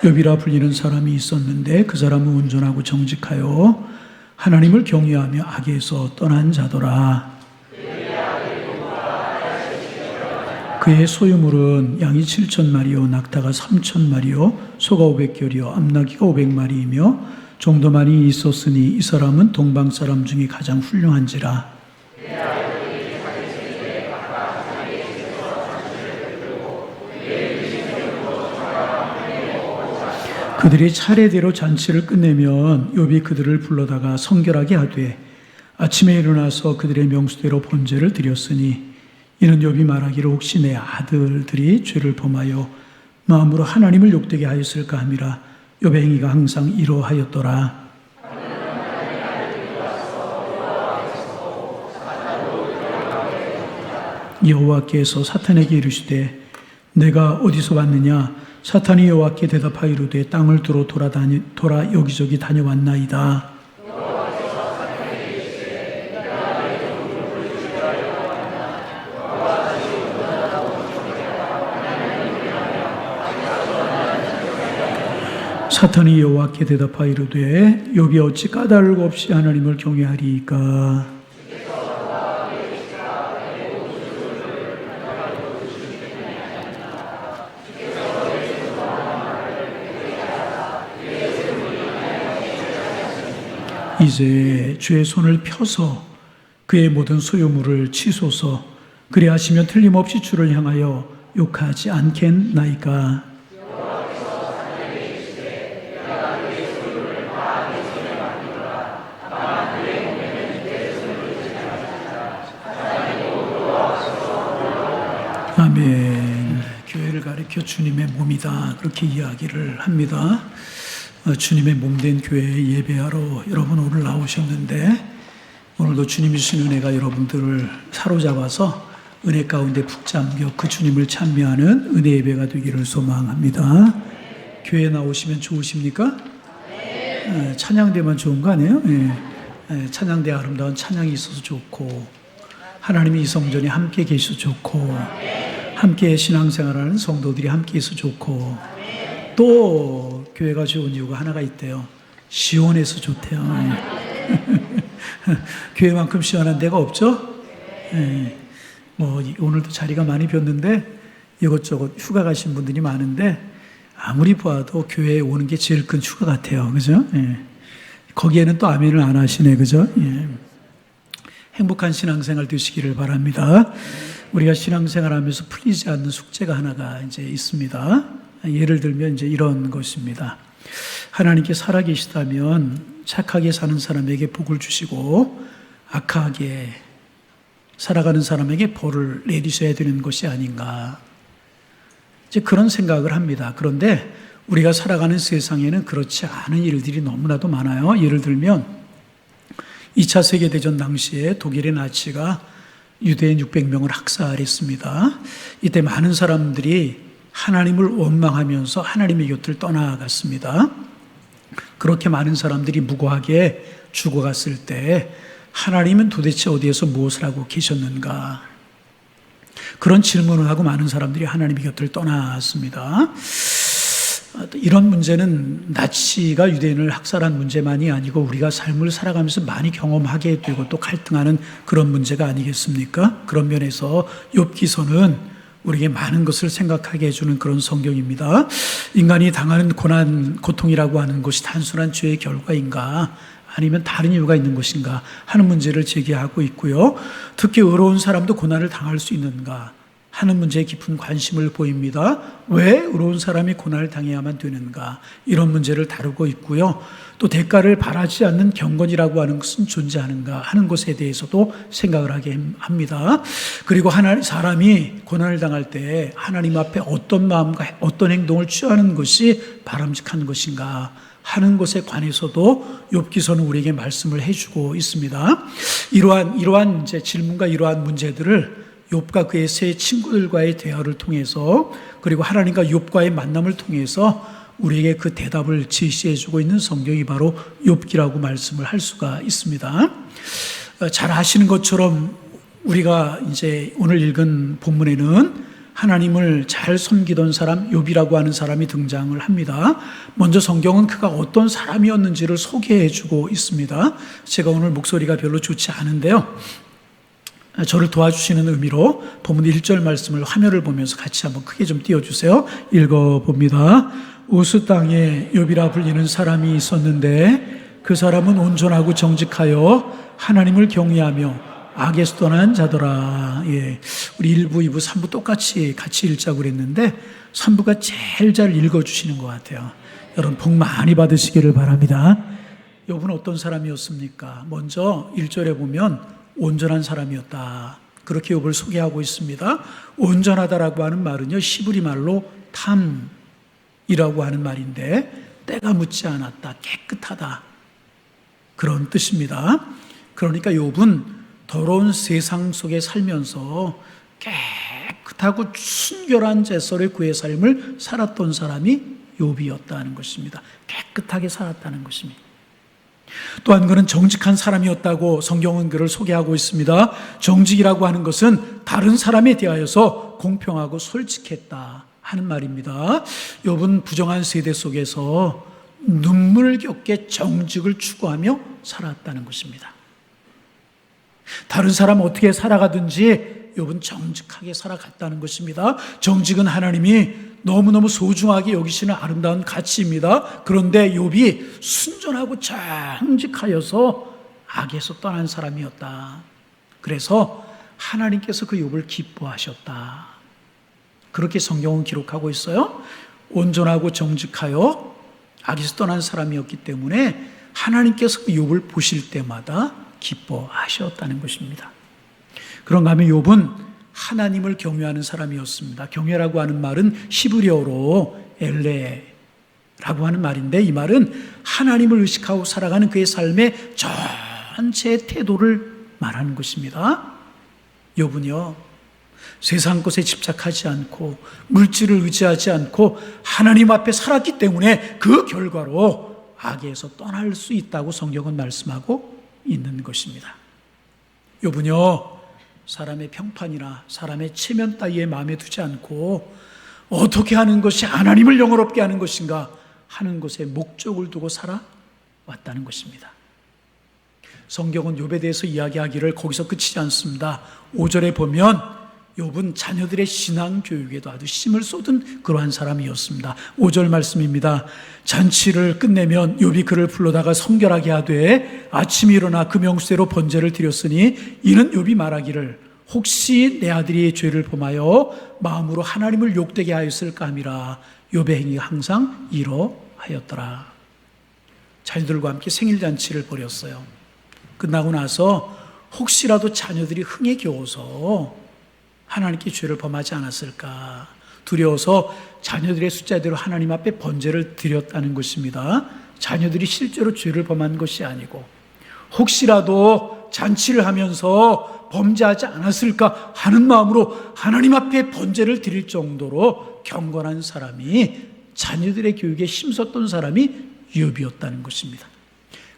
욥이라 불리는 사람이 있었는데 그 사람은 온전하고 정직하여 하나님을 경외하며 악에서 떠난 자더라. 그의 소유물은 양이 7,000마리요 낙타가 3,000마리요 소가 500결이요 암나귀가 500마리이며 정도만이 있었으니 이 사람은 동방 사람 중에 가장 훌륭한지라. 그들이 차례대로 잔치를 끝내면 욥이 그들을 불러다가 성결하게 하되 아침에 일어나서 그들의 명수대로 번제를 드렸으니 이는 욥이 말하기를 혹시 내 아들들이 죄를 범하여 마음으로 하나님을 욕되게 하였을까 함이라. 욥의 행위가 항상 이러하였더라. 여호와께서 사탄에게 이르시되 내가 어디서 왔느냐? 사탄이 여호와께 대답하여 이르되 땅을 두루 돌아 여기저기 다녀왔나이다. 사탄이 여호와께 대답하여 이르되 욥이 어찌 까닭 없이 하나님을 경외하리이까? 이제 주의 손을 펴서 그의 모든 소유물을 치소서. 그리하시면 틀림없이 주를 향하여 욕하지 않겠나이까? 아멘. 교회를 가리켜 주님의 몸이다 그렇게 이야기를 합니다. 주님의 몸된 교회에 예배하러 여러분 오늘 나오셨는데 오늘도 주님이 주신 은혜가 여러분들을 사로잡아서 은혜 가운데 푹 잠겨 그 주님을 찬미하는 은혜 예배가 되기를 소망합니다. 교회에 나오시면 좋으십니까? 찬양대만 좋은 거 아니에요? 찬양대 아름다운 찬양이 있어서 좋고 하나님이 이 성전에 함께 계셔서 좋고 함께 신앙생활하는 성도들이 함께 있어서 좋고 또 교회가 좋은 이유가 하나가 있대요. 시원해서 좋대요. 교회만큼 시원한 데가 없죠? 오늘도 자리가 많이 비었는데 이것저것 휴가 가신 분들이 많은데 아무리 봐도 교회에 오는 게 제일 큰 휴가 같아요. 그죠? 거기에는 또 아멘을 안 하시네. 그죠? 행복한 신앙생활 되시기를 바랍니다. 우리가 신앙생활 하면서 풀리지 않는 숙제가 하나가 이제 있습니다. 예를 들면 이제 이런 것입니다. 하나님께 살아계시다면 착하게 사는 사람에게 복을 주시고 악하게 살아가는 사람에게 벌을 내리셔야 되는 것이 아닌가. 이제 그런 생각을 합니다. 그런데 우리가 살아가는 세상에는 그렇지 않은 일들이 너무나도 많아요. 예를 들면 2차 세계대전 당시에 독일의 나치가 유대인 600명을 학살했습니다. 이때 많은 사람들이 하나님을 원망하면서 하나님의 곁을 떠나갔습니다. 그렇게 많은 사람들이 무고하게 죽어갔을 때 하나님은 도대체 어디에서 무엇을 하고 계셨는가? 그런 질문을 하고 많은 사람들이 하나님의 곁을 떠났습니다. 이런 문제는 나치가 유대인을 학살한 문제만이 아니고 우리가 삶을 살아가면서 많이 경험하게 되고 또 갈등하는 그런 문제가 아니겠습니까? 그런 면에서 욥기서는 우리에게 많은 것을 생각하게 해주는 그런 성경입니다. 인간이 당하는 고난, 고통이라고 하는 것이 단순한 죄의 결과인가 아니면 다른 이유가 있는 것인가 하는 문제를 제기하고 있고요. 특히 의로운 사람도 고난을 당할 수 있는가 하는 문제에 깊은 관심을 보입니다. 왜 의로운 사람이 고난을 당해야만 되는가 이런 문제를 다루고 있고요. 또 대가를 바라지 않는 경건이라고 하는 것은 존재하는가 하는 것에 대해서도 생각을 하게 합니다. 그리고 사람이 고난을 당할 때 하나님 앞에 어떤 마음과 어떤 행동을 취하는 것이 바람직한 것인가 하는 것에 관해서도 욥기서는 우리에게 말씀을 해주고 있습니다. 이러한 이제 질문과 이러한 문제들을 욥과 그의 세 친구들과의 대화를 통해서 그리고 하나님과 욥과의 만남을 통해서 우리에게 그 대답을 제시해주고 있는 성경이 바로 욥기라고 말씀을 할 수가 있습니다. 잘 아시는 것처럼 우리가 이제 오늘 읽은 본문에는 하나님을 잘 섬기던 사람 욥이라고 하는 사람이 등장을 합니다. 먼저 성경은 그가 어떤 사람이었는지를 소개해 주고 있습니다. 제가 오늘 목소리가 별로 좋지 않은데요, 저를 도와주시는 의미로 본문 1절 말씀을 화면을 보면서 같이 한번 크게 좀 띄워주세요. 읽어봅니다. 우스 땅에 욥이라 불리는 사람이 있었는데 그 사람은 온전하고 정직하여 하나님을 경외하며 악에서 떠난 자더라. 예, 우리 1부, 2부, 3부 똑같이 같이 읽자고 그랬는데 3부가 제일 잘 읽어주시는 것 같아요. 여러분 복 많이 받으시기를 바랍니다. 욥은 어떤 사람이었습니까? 먼저 1절에 보면 온전한 사람이었다, 그렇게 욥을 소개하고 있습니다. 온전하다라고 하는 말은요, 히브리 말로 탐이라고 하는 말인데 때가 묻지 않았다, 깨끗하다, 그런 뜻입니다. 그러니까 욥은 더러운 세상 속에 살면서 깨끗하고 순결한 제설의 구의 삶을 살았던 사람이 욥이었다는 것입니다. 깨끗하게 살았다는 것입니다. 또한 그는 정직한 사람이었다고 성경은 그를 소개하고 있습니다. 정직이라고 하는 것은 다른 사람에 대하여서 공평하고 솔직했다 하는 말입니다. 욥은 부정한 세대 속에서 눈물겹게 정직을 추구하며 살았다는 것입니다. 다른 사람 어떻게 살아가든지 욥은 정직하게 살아갔다는 것입니다. 정직은 하나님이 너무너무 소중하게 여기시는 아름다운 가치입니다. 그런데 욥이 순전하고 정직하여서 악에서 떠난 사람이었다. 그래서 하나님께서 그 욥을 기뻐하셨다, 그렇게 성경은 기록하고 있어요. 온전하고 정직하여 악에서 떠난 사람이었기 때문에 하나님께서 그 욥을 보실 때마다 기뻐하셨다는 것입니다. 그런가 하면 욥은 하나님을 경외하는 사람이었습니다. 경외라고 하는 말은 히브리어로 엘레라고 하는 말인데, 이 말은 하나님을 의식하고 살아가는 그의 삶의 전체 태도를 말하는 것입니다. 욥은요, 세상 것에 집착하지 않고 물질을 의지하지 않고 하나님 앞에 살았기 때문에 그 결과로 악에서 떠날 수 있다고 성경은 말씀하고 있는 것입니다. 욥은요, 사람의 평판이나 사람의 체면 따위에 마음에 두지 않고 어떻게 하는 것이 하나님을 영화롭게 하는 것인가 하는 것에 목적을 두고 살아왔다는 것입니다. 성경은 욥에 대해서 이야기하기를 거기서 끝이지 않습니다. 5절에 보면 욥은 자녀들의 신앙 교육에도 아주 힘을 쏟은 그러한 사람이었습니다. 5절 말씀입니다. 잔치를 끝내면 욥이 그를 불러다가 성결하게 하되 아침에 일어나 그 명수대로 번제를 드렸으니 이는 욥이 말하기를 혹시 내 아들이 죄를 범하여 마음으로 하나님을 욕되게 하였을까 함이라. 욥의 행위가 항상 이러하였더라. 자녀들과 함께 생일잔치를 벌였어요. 끝나고 나서 혹시라도 자녀들이 흥에 겨워서 하나님께 죄를 범하지 않았을까 두려워서 자녀들의 숫자대로 하나님 앞에 번제를 드렸다는 것입니다. 자녀들이 실제로 죄를 범한 것이 아니고 혹시라도 잔치를 하면서 범죄하지 않았을까 하는 마음으로 하나님 앞에 번제를 드릴 정도로 경건한 사람이, 자녀들의 교육에 힘썼던 사람이 욥이었다는 것입니다.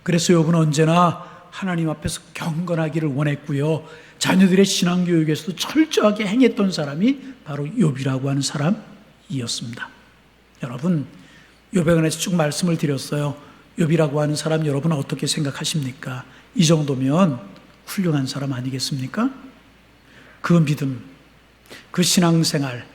그래서 욥은 언제나 하나님 앞에서 경건하기를 원했고요, 자녀들의 신앙교육에서도 철저하게 행했던 사람이 바로 욥이라고 하는 사람이었습니다. 여러분, 욥에 관해서 쭉 말씀을 드렸어요. 욥이라고 하는 사람 여러분 어떻게 생각하십니까? 이 정도면 훌륭한 사람 아니겠습니까? 그 믿음, 그 신앙생활,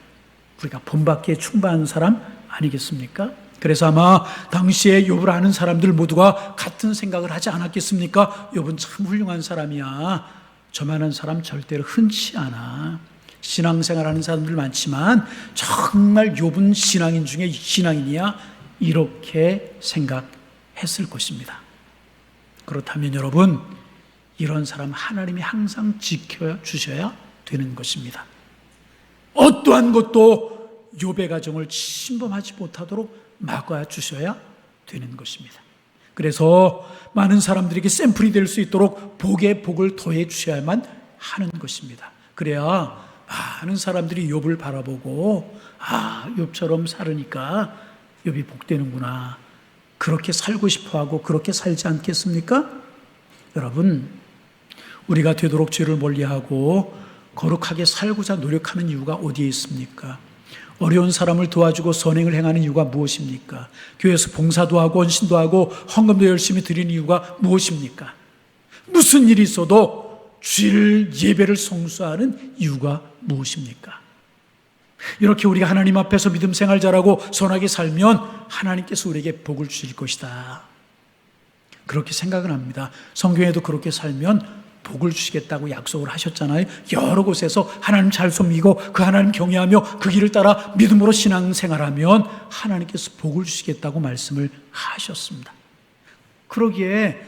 우리가 본받기에 충분한 사람 아니겠습니까? 그래서 아마 당시에 욥을 아는 사람들 모두가 같은 생각을 하지 않았겠습니까? 욥은 참 훌륭한 사람이야, 저만한 사람 절대로 흔치 않아. 신앙생활하는 사람들 많지만 정말 욥은 신앙인 중에 신앙인이야, 이렇게 생각했을 것입니다. 그렇다면 여러분, 이런 사람 하나님이 항상 지켜주셔야 되는 것입니다. 어떠한 것도 욥의 가정을 침범하지 못하도록 막아주셔야 되는 것입니다. 그래서 많은 사람들에게 샘플이 될 수 있도록 복에 복을 더해 주셔야만 하는 것입니다. 그래야 많은 사람들이 욥을 바라보고 욥처럼 살으니까 욥이 복되는구나, 그렇게 살고 싶어하고 그렇게 살지 않겠습니까? 여러분, 우리가 되도록 죄를 멀리하고 거룩하게 살고자 노력하는 이유가 어디에 있습니까? 어려운 사람을 도와주고 선행을 행하는 이유가 무엇입니까? 교회에서 봉사도 하고 헌신도 하고 헌금도 열심히 드리는 이유가 무엇입니까? 무슨 일이 있어도 주일 예배를 성수하는 이유가 무엇입니까? 이렇게 우리가 하나님 앞에서 믿음 생활 잘하고 선하게 살면 하나님께서 우리에게 복을 주실 것이다, 그렇게 생각을 합니다. 성경에도 그렇게 살면 복을 주시겠다고 약속을 하셨잖아요. 여러 곳에서 하나님 잘 섬기고 그 하나님 경외하며 그 길을 따라 믿음으로 신앙생활하면 하나님께서 복을 주시겠다고 말씀을 하셨습니다. 그러기에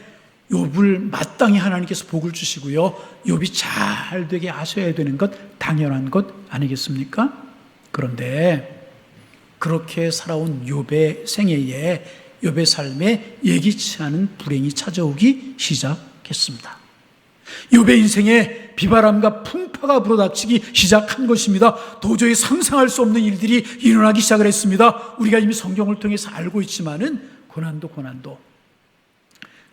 욥을 마땅히 하나님께서 복을 주시고요, 욥이 잘 되게 하셔야 되는 것 당연한 것 아니겠습니까? 그런데 그렇게 살아온 욥의 생애에, 욥의 삶에 예기치 않은 불행이 찾아오기 시작했습니다. 욥의 인생에 비바람과 풍파가 불어닥치기 시작한 것입니다. 도저히 상상할 수 없는 일들이 일어나기 시작을 했습니다. 우리가 이미 성경을 통해서 알고 있지만은 고난도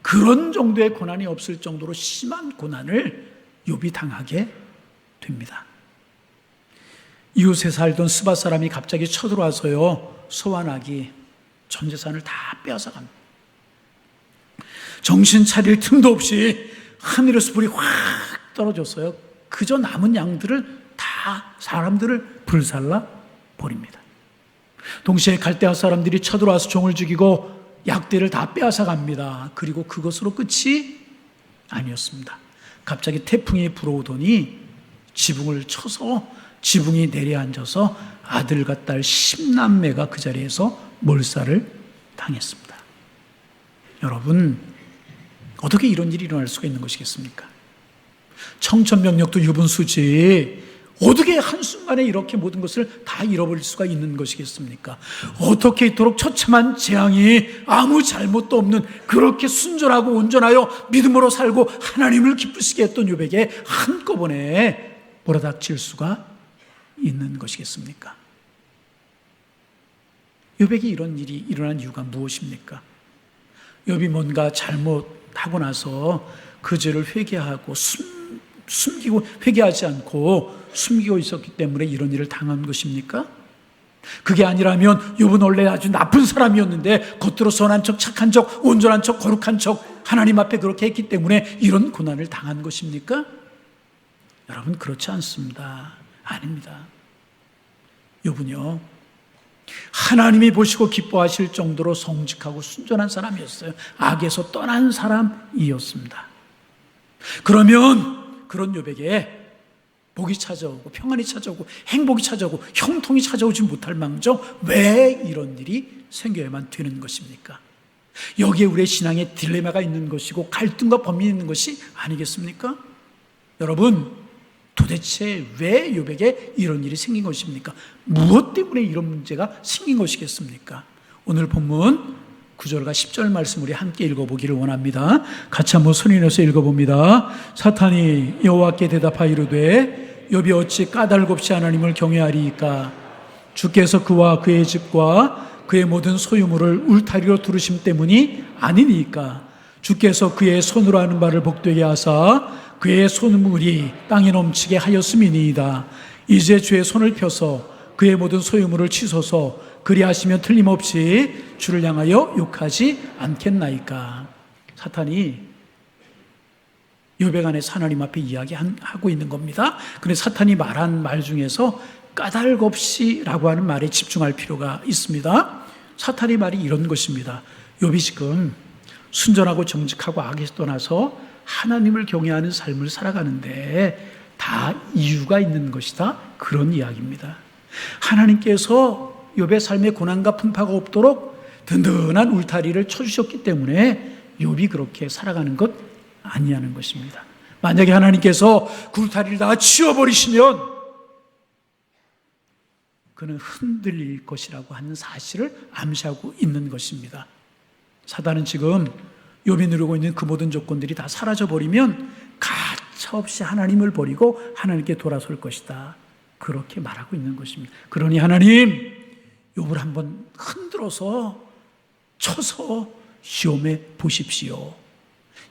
그런 정도의 고난이 없을 정도로 심한 고난을 욥이 당하게 됩니다. 이웃에 살던 스바 사람이 갑자기 쳐들어와서요, 소환하기 전 재산을 다 빼앗아 갑니다. 정신 차릴 틈도 없이 하늘에서 불이 확 떨어졌어요. 그저 남은 양들을 다 사람들을 불살라 버립니다. 동시에 갈대아 사람들이 쳐들어와서 종을 죽이고 약대를 다 빼앗아 갑니다. 그리고 그것으로 끝이 아니었습니다. 갑자기 태풍이 불어오더니 지붕을 쳐서 지붕이 내려앉아서 아들과 딸 10남매가 그 자리에서 몰살을 당했습니다. 여러분, 어떻게 이런 일이 일어날 수가 있는 것이겠습니까? 청천벽력도 유분수지 어떻게 한순간에 이렇게 모든 것을 다 잃어버릴 수가 있는 것이겠습니까? 어떻게 이토록 처참한 재앙이 아무 잘못도 없는 그렇게 순전하고 온전하여 믿음으로 살고 하나님을 기쁘시게 했던 욥에게 한꺼번에 몰아닥칠 수가 있는 것이겠습니까? 욥에게 이런 일이 일어난 이유가 무엇입니까? 욥이 뭔가 잘못하고 나서 그 죄를 회개하고 숨기고 회개하지 않고 숨기고 있었기 때문에 이런 일을 당한 것입니까? 그게 아니라면 욥은 원래 아주 나쁜 사람이었는데 겉으로 선한 척, 착한 척, 온전한 척, 거룩한 척 하나님 앞에 그렇게 했기 때문에 이런 고난을 당한 것입니까? 여러분, 그렇지 않습니다. 아닙니다. 욥은요, 하나님이 보시고 기뻐하실 정도로 성직하고 순전한 사람이었어요. 악에서 떠난 사람이었습니다. 그러면 그런 욥에게 복이 찾아오고 평안이 찾아오고 행복이 찾아오고 형통이 찾아오지 못할 망정 왜 이런 일이 생겨야만 되는 것입니까? 여기에 우리의 신앙에 딜레마가 있는 것이고 갈등과 범민이 있는 것이 아니겠습니까? 여러분, 도대체 왜 욥에게 이런 일이 생긴 것입니까? 무엇 때문에 이런 문제가 생긴 것이겠습니까? 오늘 본문 9절과 10절 말씀 우리 함께 읽어보기를 원합니다. 같이 한번 손을 내서 읽어봅니다. 사탄이 여호와께 대답하여 이르되 욥이 어찌 까닭없이 하나님을 경외하리이까? 주께서 그와 그의 집과 그의 모든 소유물을 울타리로 두르심 때문이 아니니까? 주께서 그의 손으로 하는 바를 복되게 하사 그의 소유물이 땅에 넘치게 하였음이니이다. 이제 주의 손을 펴서 그의 모든 소유물을 치소서. 그리하시면 틀림없이 주를 향하여 욕하지 않겠나이까? 사탄이 욥에 관해서 하나님 앞에 이야기하고 있는 겁니다. 그런데 사탄이 말한 말 중에서 까닭없이라고 하는 말에 집중할 필요가 있습니다. 사탄의 말이 이런 것입니다. 욥이 지금 순전하고 정직하고 악에서 떠나서 하나님을 경외하는 삶을 살아가는데 다 이유가 있는 것이다, 그런 이야기입니다. 하나님께서 욥의 삶에 고난과 풍파가 없도록 든든한 울타리를 쳐주셨기 때문에 욥이 그렇게 살아가는 것 아니냐는 것입니다. 만약에 하나님께서 그 울타리를 다 치워버리시면 그는 흔들릴 것이라고 하는 사실을 암시하고 있는 것입니다. 사단은 지금 욥이 누리고 있는 그 모든 조건들이 다 사라져버리면 가차없이 하나님을 버리고 하나님께 돌아설 것이다, 그렇게 말하고 있는 것입니다. 그러니 하나님, 욥을 한번 흔들어서 쳐서 시험해 보십시오.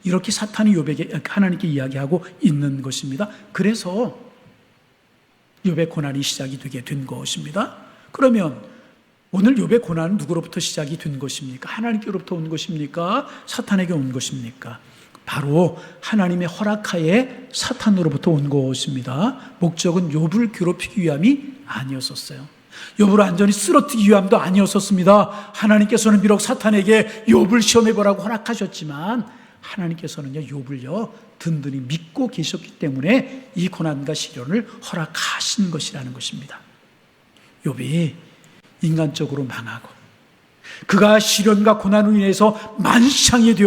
이렇게 사탄이 욥에게 하나님께 이야기하고 있는 것입니다. 그래서 욥의 고난이 시작이 되게 된 것입니다. 그러면 오늘 욥의 고난은 누구로부터 시작이 된 것입니까? 하나님께로부터 온 것입니까? 사탄에게 온 것입니까? 바로 하나님의 허락하에 사탄으로부터 온 것입니다. 목적은 욥을 괴롭히기 위함이 아니었었어요. 욥을 완전히 쓰러뜨리기 위함도 아니었었습니다. 하나님께서는 비록 사탄에게 욥을 시험해보라고 허락하셨지만 하나님께서는요, 욥을요 든든히 믿고 계셨기 때문에 이 고난과 시련을 허락하신 것이라는 것입니다. 욥이 인간적으로 망하고 그가 시련과 고난으로 인해서 만시창이가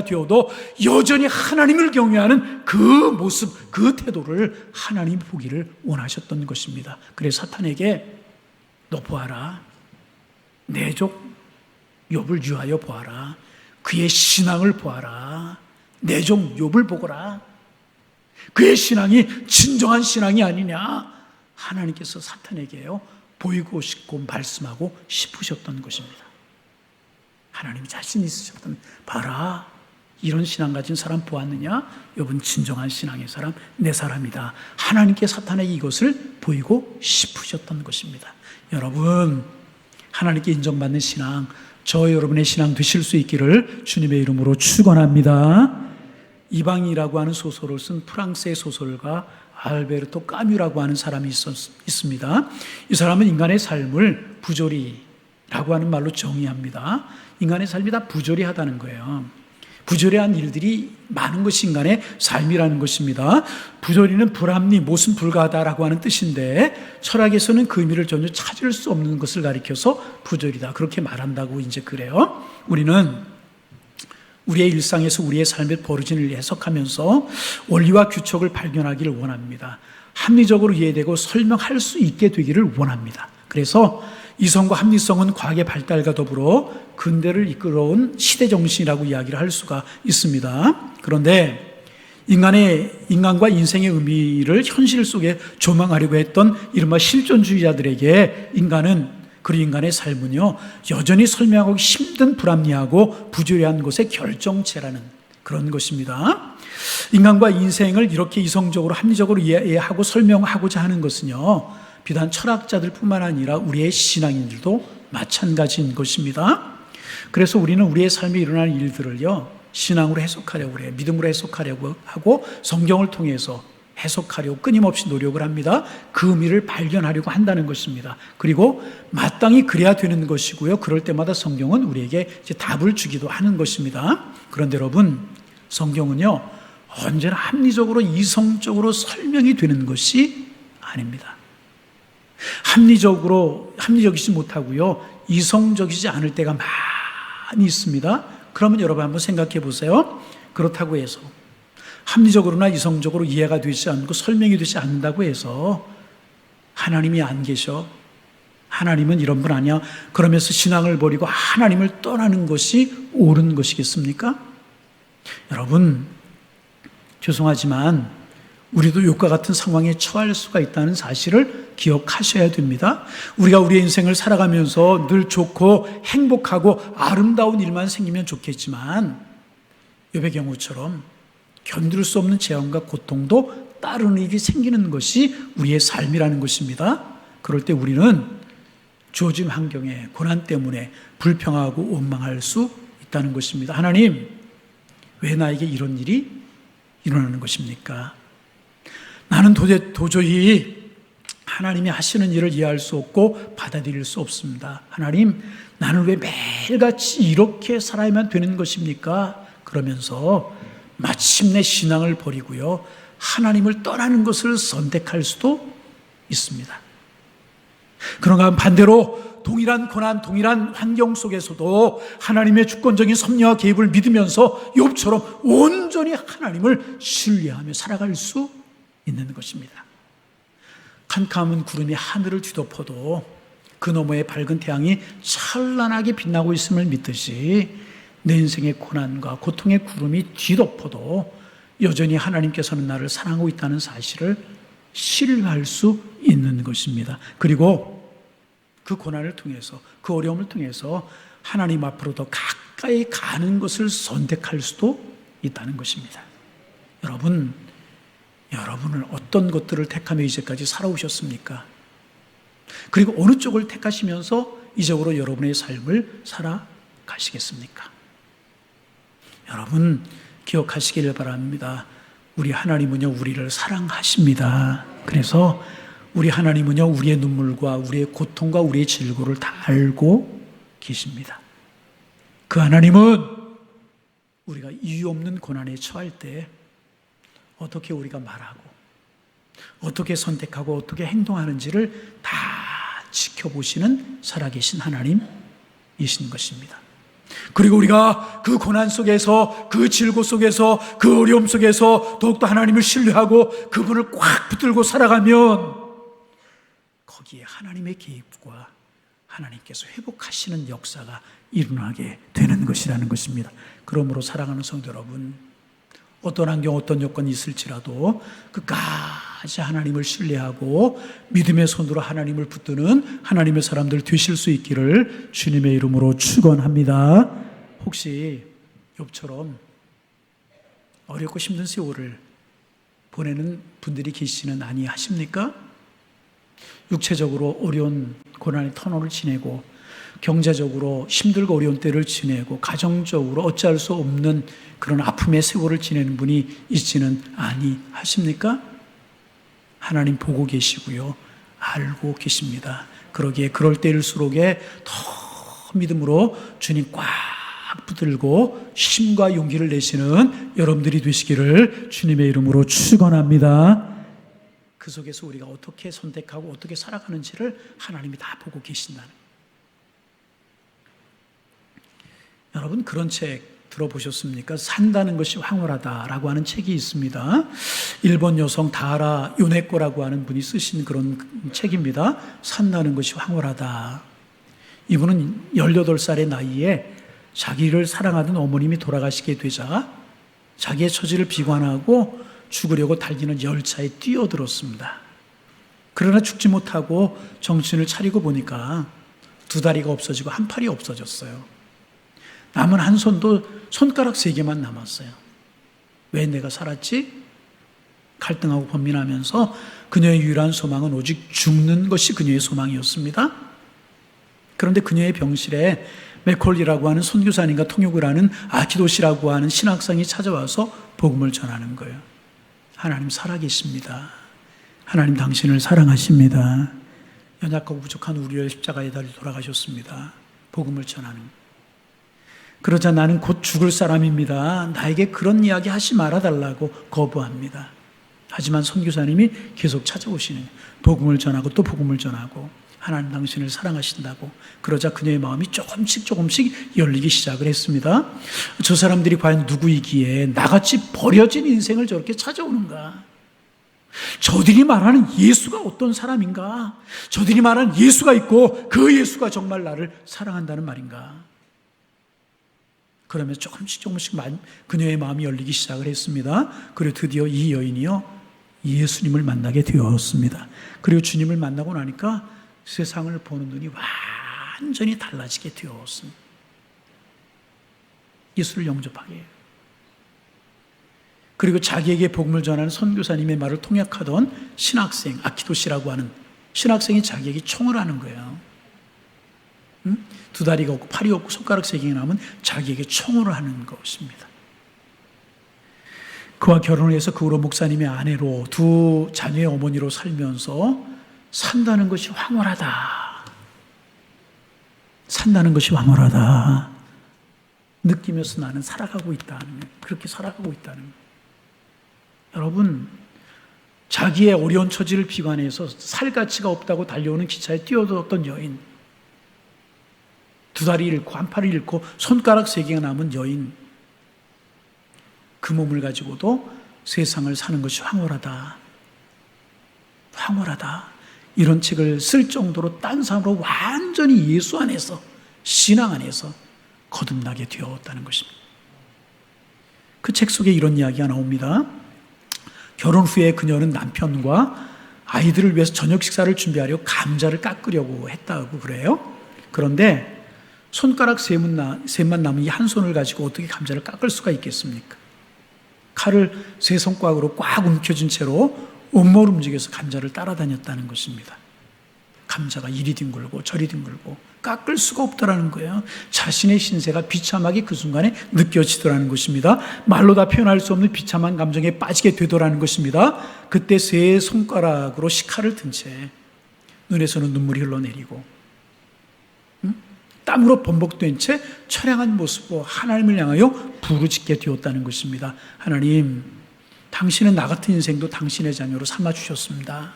되어도 여전히 하나님을 경외하는 그 모습, 그 태도를 하나님이 보기를 원하셨던 것입니다. 그래서 사탄에게 너 보아라, 내 족 욥을 유하여 보아라, 그의 신앙을 보아라, 내 종 욥을 보거라, 그의 신앙이 진정한 신앙이 아니냐, 하나님께서 사탄에게요 보이고 싶고 말씀하고 싶으셨던 것입니다. 하나님이 자신 있으셨던, 봐라, 이런 신앙 가진 사람 보았느냐? 욥은 진정한 신앙의 사람, 내 사람이다. 하나님께 사탄에게 이것을 보이고 싶으셨던 것입니다. 여러분, 하나님께 인정받는 신앙, 저 여러분의 신앙 되실 수 있기를 주님의 이름으로 축원합니다. 이방이라고 하는 소설을 쓴 프랑스의 소설가 알베르토 까뮤라고 하는 사람이 있습니다. 이 사람은 인간의 삶을 부조리라고 하는 말로 정의합니다. 인간의 삶이 다 부조리하다는 거예요. 부조리한 일들이 많은 것이 인간의 삶이라는 것입니다. 부조리는 불합리, 모순 불가하다라고 하는 뜻인데 철학에서는 그 의미를 전혀 찾을 수 없는 것을 가리켜서 부조리다, 그렇게 말한다고 이제 그래요. 우리는 우리의 일상에서 우리의 삶의 벌어진 일을 해석하면서 원리와 규칙을 발견하기를 원합니다. 합리적으로 이해되고 설명할 수 있게 되기를 원합니다. 그래서 이성과 합리성은 과학의 발달과 더불어 근대를 이끌어온 시대정신이라고 이야기를 할 수가 있습니다. 그런데 인간과 인생의 의미를 현실 속에 조망하려고 했던 이른바 실존주의자들에게 그리고 인간의 삶은요 여전히 설명하기 힘든 불합리하고 부조리한 것의 결정체라는 그런 것입니다. 인간과 인생을 이렇게 이성적으로 합리적으로 이해하고 설명하고자 하는 것은요 비단 철학자들 뿐만 아니라 우리의 신앙인들도 마찬가지인 것입니다. 그래서 우리는 우리의 삶에 일어나는 일들을요 신앙으로 해석하려고 그래요. 믿음으로 해석하려고 하고 성경을 통해서 해석하려고 끊임없이 노력을 합니다. 그 의미를 발견하려고 한다는 것입니다. 그리고 마땅히 그래야 되는 것이고요. 그럴 때마다 성경은 우리에게 이제 답을 주기도 하는 것입니다. 그런데 여러분, 성경은요 언제나 합리적으로 이성적으로 설명이 되는 것이 아닙니다. 합리적이지 못하고요 이성적이지 않을 때가 많이 있습니다. 그러면 여러분 한번 생각해 보세요. 그렇다고 해서 합리적으로나 이성적으로 이해가 되지 않고 설명이 되지 않는다고 해서 하나님이 안 계셔, 하나님은 이런 분 아니야, 그러면서 신앙을 버리고 하나님을 떠나는 것이 옳은 것이겠습니까? 여러분, 죄송하지만 우리도 욥과 같은 상황에 처할 수가 있다는 사실을 기억하셔야 됩니다. 우리가 우리의 인생을 살아가면서 늘 좋고 행복하고 아름다운 일만 생기면 좋겠지만 욥의 경우처럼 견딜 수 없는 재앙과 고통도 따르는 일이 생기는 것이 우리의 삶이라는 것입니다. 그럴 때 우리는 주어진 환경에 고난 때문에 불평하고 원망할 수 있다는 것입니다. 하나님, 왜 나에게 이런 일이 일어나는 것입니까? 나는 도저히 하나님이 하시는 일을 이해할 수 없고 받아들일 수 없습니다. 하나님, 나는 왜 매일같이 이렇게 살아야만 되는 것입니까? 그러면서 마침내 신앙을 버리고요 하나님을 떠나는 것을 선택할 수도 있습니다. 그런가 하면 반대로 동일한 고난, 동일한 환경 속에서도 하나님의 주권적인 섭리와 개입을 믿으면서 욥처럼 온전히 하나님을 신뢰하며 살아갈 수 있는 것입니다. 캄캄한 구름이 하늘을 뒤덮어도 그 너머에 밝은 태양이 찬란하게 빛나고 있음을 믿듯이 내 인생의 고난과 고통의 구름이 뒤덮어도 여전히 하나님께서는 나를 사랑하고 있다는 사실을 신뢰할 수 있는 것입니다. 그리고 그 고난을 통해서, 그 어려움을 통해서 하나님 앞으로 더 가까이 가는 것을 선택할 수도 있다는 것입니다. 여러분, 여러분은 어떤 것들을 택하며 이제까지 살아오셨습니까? 그리고 어느 쪽을 택하시면서 이적으로 여러분의 삶을 살아가시겠습니까? 여러분 기억하시길 바랍니다. 우리 하나님은요, 우리를 사랑하십니다. 그래서 우리 하나님은요, 우리의 눈물과 우리의 고통과 우리의 질고를 다 알고 계십니다. 그 하나님은 우리가 이유 없는 고난에 처할 때 어떻게 우리가 말하고 어떻게 선택하고 어떻게 행동하는지를 다 지켜보시는 살아계신 하나님이신 것입니다. 그리고 우리가 그 고난 속에서, 그 질고 속에서, 그 어려움 속에서 더욱더 하나님을 신뢰하고 그분을 꽉 붙들고 살아가면 거기에 하나님의 개입과 하나님께서 회복하시는 역사가 일어나게 되는 것이라는 것입니다. 그러므로 사랑하는 성도 여러분, 어떤 환경, 어떤 여건이 있을지라도 끝까지 하나님을 신뢰하고 믿음의 손으로 하나님을 붙드는 하나님의 사람들 되실 수 있기를 주님의 이름으로 축원합니다. 혹시 욥처럼 어렵고 힘든 세월을 보내는 분들이 계시지는 아니하십니까? 육체적으로 어려운 고난의 터널을 지내고 경제적으로 힘들고 어려운 때를 지내고 가정적으로 어찌할 수 없는 그런 아픔의 세월을 지내는 분이 있지는 아니하십니까? 하나님 보고 계시고요, 알고 계십니다. 그러기에 그럴 때일수록에 더 믿음으로 주님 꽉 붙들고 힘과 용기를 내시는 여러분들이 되시기를 주님의 이름으로 축원합니다. 그 속에서 우리가 어떻게 선택하고 어떻게 살아가는지를 하나님이 다 보고 계신다는. 여러분 그런 책 들어보셨습니까? 산다는 것이 황홀하다라고 하는 책이 있습니다. 일본 여성 다하라 요네코라고 하는 분이 쓰신 그런 책입니다. 산다는 것이 황홀하다. 이분은 18살의 나이에 자기를 사랑하던 어머님이 돌아가시게 되자 자기의 처지를 비관하고 죽으려고 달리는 열차에 뛰어들었습니다. 그러나 죽지 못하고 정신을 차리고 보니까 두 다리가 없어지고 한 팔이 없어졌어요. 남은 한 손도 손가락 3개만 남았어요. 왜 내가 살았지? 갈등하고 번민하면서 그녀의 유일한 소망은 오직 죽는 것이 그녀의 소망이었습니다. 그런데 그녀의 병실에 맥콜리라고 하는 선교사님과 통역을 하는 아키도시라고 하는 신학생이 찾아와서 복음을 전하는 거예요. 하나님 살아계십니다. 하나님 당신을 사랑하십니다. 연약하고 부족한 우리를 십자가에 달려 돌아가셨습니다. 복음을 전하는. 그러자 나는 곧 죽을 사람입니다. 나에게 그런 이야기 하지 말아달라고 거부합니다. 하지만 선교사님이 계속 찾아오시는, 복음을 전하고 또 복음을 전하고 하나님 당신을 사랑하신다고. 그러자 그녀의 마음이 조금씩 열리기 시작을 했습니다. 저 사람들이 과연 누구이기에 나같이 버려진 인생을 저렇게 찾아오는가? 저들이 말하는 예수가 어떤 사람인가? 저들이 말하는 예수가 있고 그 예수가 정말 나를 사랑한다는 말인가? 그러면서 조금씩 그녀의 마음이 열리기 시작을 했습니다. 그리고 드디어 이 여인이요 예수님을 만나게 되었습니다. 그리고 주님을 만나고 나니까 세상을 보는 눈이 완전히 달라지게 되었습니다. 예수를 영접하게 해요. 그리고 자기에게 복음을 전하는 선교사님의 말을 통역하던 신학생 아키도시라고 하는 신학생이 자기에게 총을 하는 거예요. 두 다리가 없고 팔이 없고 손가락 3개가 남은 자기에게 총을 하는 것입니다. 그와 결혼을 해서 그 후로 목사님의 아내로 두 자녀의 어머니로 살면서 산다는 것이 황홀하다. 산다는 것이 황홀하다. 느끼면서 나는 살아가고 있다는 거예요. 그렇게 살아가고 있다는 거예요. 여러분, 자기의 어려운 처지를 비관해서 살 가치가 없다고 달려오는 기차에 뛰어들었던 여인, 두 다리 잃고 한 팔을 잃고 손가락 3개가 남은 여인, 그 몸을 가지고도 세상을 사는 것이 황홀하다. 황홀하다. 이런 책을 쓸 정도로 딴 사람으로 완전히 예수 안에서, 신앙 안에서 거듭나게 되었다는 것입니다. 그 책 속에 이런 이야기가 나옵니다. 결혼 후에 그녀는 남편과 아이들을 위해서 저녁 식사를 준비하려 감자를 깎으려고 했다고 그래요. 그런데 손가락 셋만 남은 이 한 손을 가지고 어떻게 감자를 깎을 수가 있겠습니까? 칼을 세 손가락으로 꽉 움켜쥔 채로 온몸을 움직여서 감자를 따라다녔다는 것입니다. 감자가 이리 뒹굴고 저리 뒹굴고 깎을 수가 없더라는 거예요. 자신의 신세가 비참하게 그 순간에 느껴지더라는 것입니다. 말로 다 표현할 수 없는 비참한 감정에 빠지게 되더라는 것입니다. 그때 세 손가락으로 식칼을 든 채 눈에서는 눈물이 흘러내리고 땀으로 범벅된 채 처량한 모습으로 하나님을 향하여 부르짖게 되었다는 것입니다. 하나님, 당신은 나 같은 인생도 당신의 자녀로 삼아주셨습니다.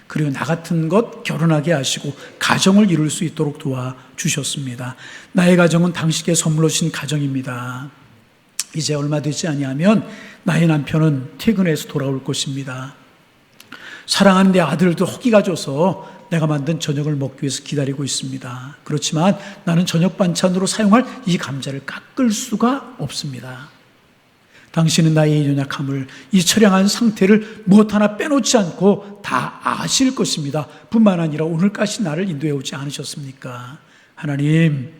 그리고 나 같은 것 결혼하게 하시고 가정을 이룰 수 있도록 도와주셨습니다. 나의 가정은 당신께 선물로 주신 가정입니다. 이제 얼마 되지 아니하면 나의 남편은 퇴근해서 돌아올 것입니다. 사랑하는 내 아들도 호기가 져서 내가 만든 저녁을 먹기 위해서 기다리고 있습니다. 그렇지만 나는 저녁 반찬으로 사용할 이 감자를 깎을 수가 없습니다. 당신은 나의 연약함을, 이 처량한 상태를 무엇 하나 빼놓지 않고 다 아실 것입니다. 뿐만 아니라 오늘까지 나를 인도해 오지 않으셨습니까? 하나님,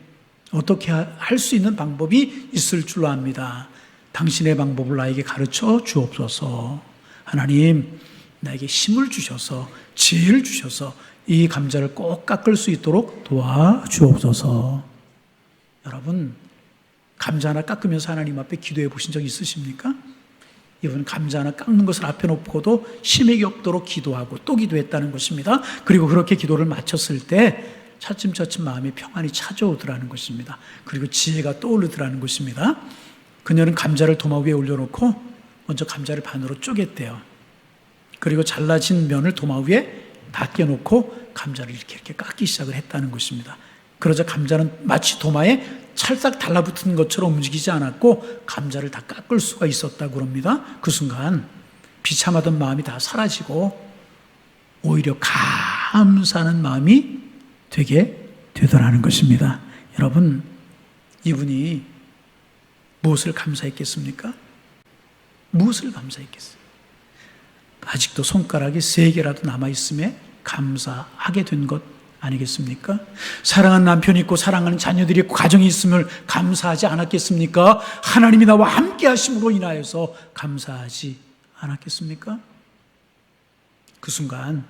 어떻게 할 수 있는 방법이 있을 줄로 압니다. 당신의 방법을 나에게 가르쳐 주옵소서. 하나님, 나에게 힘을 주셔서, 지혜를 주셔서 이 감자를 꼭 깎을 수 있도록 도와주옵소서. 여러분, 감자 하나 깎으면서 하나님 앞에 기도해 보신 적 있으십니까? 이분 감자 하나 깎는 것을 앞에 놓고도 힘이 없도록 기도하고 또 기도했다는 것입니다. 그리고 그렇게 기도를 마쳤을 때 차츰차츰 마음의 평안이 찾아오더라는 것입니다. 그리고 지혜가 떠오르더라는 것입니다. 그녀는 감자를 도마 위에 올려놓고 먼저 감자를 반으로 쪼갰대요. 그리고 잘라진 면을 도마 위에 다 껴놓고 감자를 이렇게 깎기 시작을 했다는 것입니다. 그러자 감자는 마치 도마에 찰싹 달라붙은 것처럼 움직이지 않았고 감자를 다 깎을 수가 있었다고 합니다. 그 순간 비참하던 마음이 다 사라지고 오히려 감사하는 마음이 되게 되더라는 것입니다. 여러분, 이분이 무엇을 감사했겠습니까? 무엇을 감사했겠어요? 아직도 손가락이 3개라도 남아있음에 감사하게 된 것 아니겠습니까? 사랑하는 남편이 있고 사랑하는 자녀들이 있고 가정이 있음을 감사하지 않았겠습니까? 하나님이 나와 함께 하심으로 인하여서 감사하지 않았겠습니까? 그 순간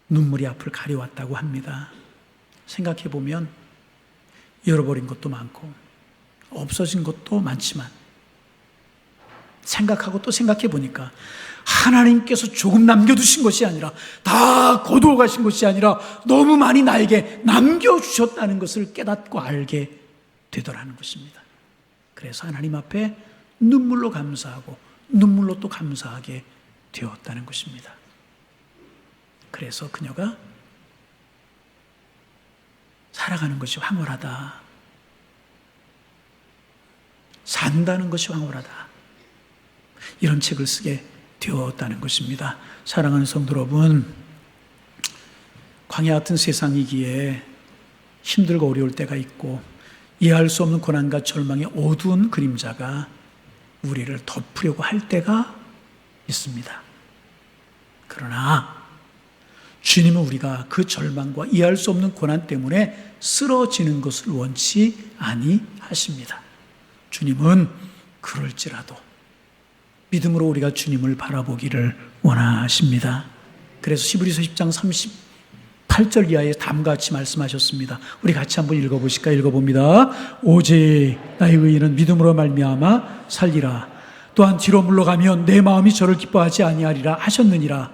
눈물이 앞을 가려왔다고 합니다. 생각해보면 잃어버린 것도 많고 없어진 것도 많지만 생각하고 또 생각해보니까 하나님께서 조금 남겨두신 것이 아니라 다 거두어 가신 것이 아니라 너무 많이 나에게 남겨주셨다는 것을 깨닫고 알게 되더라는 것입니다. 그래서 하나님 앞에 눈물로 감사하고 눈물로 또 감사하게 되었다는 것입니다. 그래서 그녀가 살아가는 것이 황홀하다, 산다는 것이 황홀하다, 이런 책을 쓰게 되었다는 것입니다. 사랑하는 성도 여러분, 광야 같은 세상이기에 힘들고 어려울 때가 있고 이해할 수 없는 고난과 절망의 어두운 그림자가 우리를 덮으려고 할 때가 있습니다. 그러나 주님은 우리가 그 절망과 이해할 수 없는 고난 때문에 쓰러지는 것을 원치 아니하십니다. 주님은 그럴지라도 믿음으로 우리가 주님을 바라보기를 원하십니다. 그래서 히브리서 10장 38절 이하에 다음과 같이 말씀하셨습니다. 우리 같이 한번 읽어보실까요? 읽어봅니다. 오직 나의 의인은 믿음으로 말미암아 살리라. 또한 뒤로 물러가면 내 마음이 저를 기뻐하지 아니하리라 하셨느니라.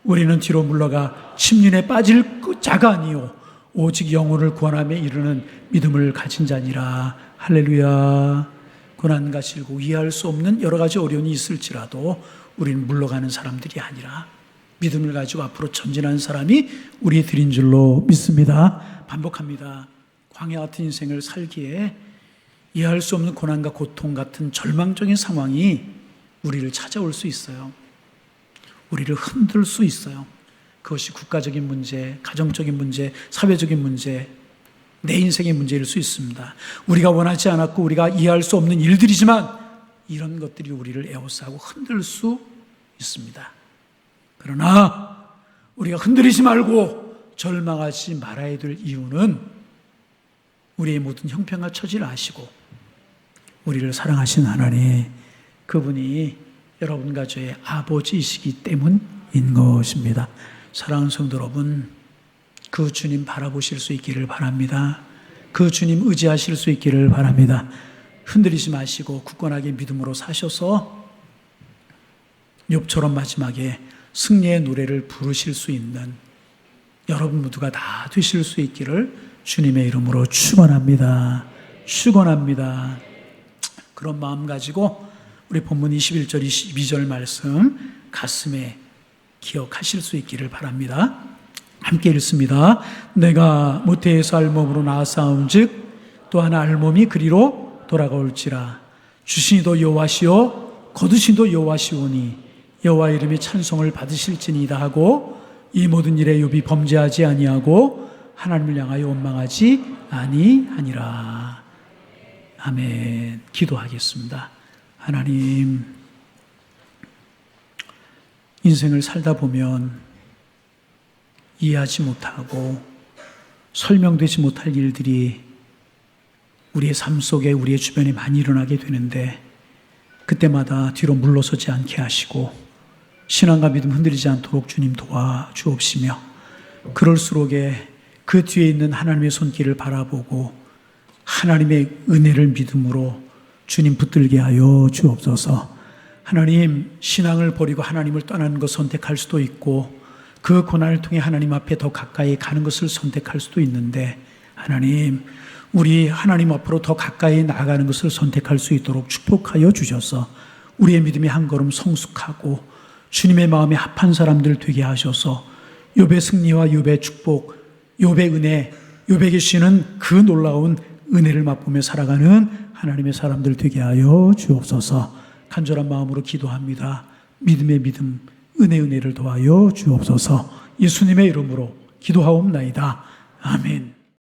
우리는 뒤로 물러가 침륜에 빠질 자가 아니요 오직 영혼을 구원함에 이르는 믿음을 가진 자니라. 할렐루야. 고난과 실고 이해할 수 없는 여러 가지 어려움이 있을지라도 우리는 물러가는 사람들이 아니라 믿음을 가지고 앞으로 전진하는 사람이 우리들인 줄로 믿습니다. 반복합니다. 광야 같은 인생을 살기에 이해할 수 없는 고난과 고통 같은 절망적인 상황이 우리를 찾아올 수 있어요. 우리를 흔들 수 있어요. 그것이 국가적인 문제, 가정적인 문제, 사회적인 문제, 내 인생의 문제일 수 있습니다. 우리가 원하지 않았고 우리가 이해할 수 없는 일들이지만 이런 것들이 우리를 에워싸고 흔들 수 있습니다. 그러나 우리가 흔들리지 말고 절망하지 말아야 될 이유는 우리의 모든 형편과 처지를 아시고 우리를 사랑하신 하나님, 그분이 여러분과 저의 아버지이시기 때문인 것입니다. 사랑하는 성도 여러분, 그 주님 바라보실 수 있기를 바랍니다. 그 주님 의지하실 수 있기를 바랍니다. 흔들리지 마시고 굳건하게 믿음으로 사셔서 욥처럼 마지막에 승리의 노래를 부르실 수 있는 여러분 모두가 다 되실 수 있기를 주님의 이름으로 축원합니다. 축원합니다. 그런 마음 가지고 우리 본문 21절 22절 말씀 가슴에 기억하실 수 있기를 바랍니다. 함께 읽습니다. 내가 모태에서 알몸으로 나아싸운즉 또 하나 알몸이 그리로 돌아가올지라. 주신이도 여호와시요 거두신도 여호와시오니 여호와 이름이 찬송을 받으실지니이다 하고 이 모든 일에 욥이 범죄하지 아니하고 하나님을 향하여 원망하지 아니하니라. 아멘. 기도하겠습니다. 하나님, 인생을 살다 보면 이해하지 못하고 설명되지 못할 일들이 우리의 삶 속에 우리의 주변에 많이 일어나게 되는데 그때마다 뒤로 물러서지 않게 하시고 신앙과 믿음 흔들리지 않도록 주님 도와주옵시며 그럴수록에 그 뒤에 있는 하나님의 손길을 바라보고 하나님의 은혜를 믿음으로 주님 붙들게 하여 주옵소서. 하나님, 신앙을 버리고 하나님을 떠나는 것 선택할 수도 있고 그 고난을 통해 하나님 앞에 더 가까이 가는 것을 선택할 수도 있는데 하나님, 우리 하나님 앞으로 더 가까이 나아가는 것을 선택할 수 있도록 축복하여 주셔서 우리의 믿음이 한 걸음 성숙하고 주님의 마음에 합한 사람들 되게 하셔서 욥의 승리와 욥의 축복, 욥의 은혜, 욥에게 주시는 그 놀라운 은혜를 맛보며 살아가는 하나님의 사람들 되게 하여 주옵소서. 간절한 마음으로 기도합니다. 믿음의 믿음, 은혜를 더하여 주옵소서. 예수님의 이름으로 기도하옵나이다. 아멘.